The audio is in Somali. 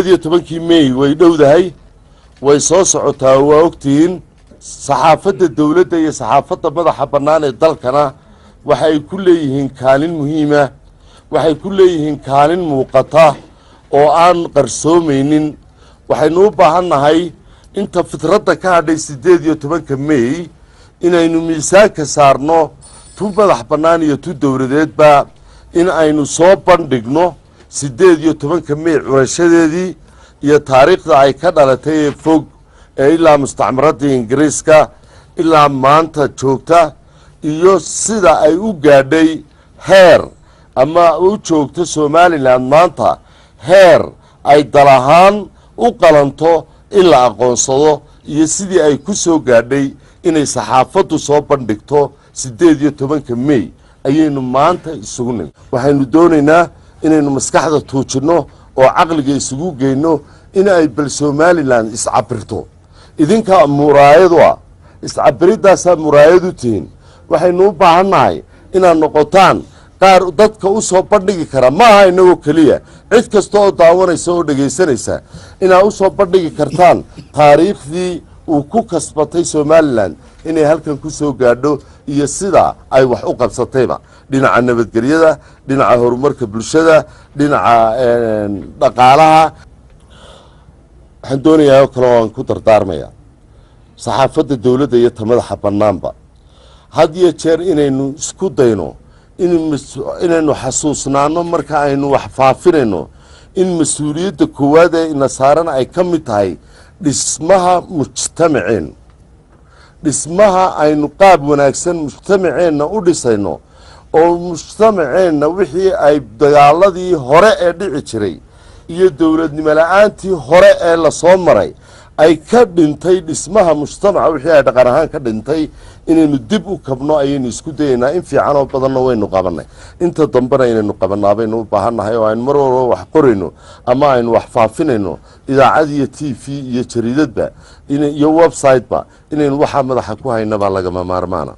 18 May way dhowdahay way soo socotaa waa ogtiin saxaafadda dawladda iyo saxaafadda madaxa bannaan ee dalkana waxay ku leeyihiin kaalin muhiim ah waxay ku leeyihiin kaalin muuqata oo aan qarsoomaynin waxaynu u baahannahay inta fitradda ka hadhay 18 May inaynu miisaanka saarno tu madax bannaan iyo tu dawladeedba in aynu soo bandhigno 18 May curashadeedii iyo taariikhda ay ka dhalatay ee fog ee ilaa mustacmaradii Ingiriiska ilaa maanta joogta iyo sida ay u gaadhay heer ama u joogto Somaliland maanta heer ay dalahaan u qalanto in la aqoonsado iyo sidii ay ku soo gaadhay inay saxaafaddu soo bandhigto 18 May ayaynu maanta isugu nimid waxaynu doonaynaa inaynu maskaxda tuujino oo caqliga isugu geyno in ay bal Somaliland iscabirto idinka muraayadu iscabiridaas muraayadu tiin waxaynu u baahannahay inaan noqotaan qaar dadka u soo bandhigi kara ma aha inagoo kaliya cid kasta oo daawanaysa oo dhageysanaysa inaa u soo bandhigi kartaan taariikhdii uu ku kasbatay Somaliland inay halkan ku soo gaadho iyo sida ay wax u qabsatayba dhinaca nabadgelyada dhinaca horumarka bulshada dhinaca dhaqaalaha waxaan doonayaa kale oo aan ku dardaarmaya saxaafadda dawladda iyo madaxa bannaanba had iyo jeer inaynu isku dayno inaynu xasuusnaano marka aynu wax faafinayno in mas'uuliyadda koowaad ee nasaaran ay ka mid tahay dhismaha mujtamaceen dhismaha aynu qaab wanaagsan mujtamaceenna u dhisayno oo mujtamaceenna wixii ay dagaaladii hore ee dhici jiray iyo dawladnimo la'aantii hore ee la soo maray ay ka dhintay dhismaha mujtamaca wixii ay dhaqan ahaan ka dhintay inaynu dib u kabno ayaynu isku dayaynaa in fiican oo badanna waynu qabanay inta dambena inaynu qabanaa baynu u baahannahay oo aynu mar walba wax qorayno ama aynu wax faafinayno idaacad iyo TV iyo jariidadba iyo website-ba inaynu waxa madaxa ku haynaba lagama maarmaana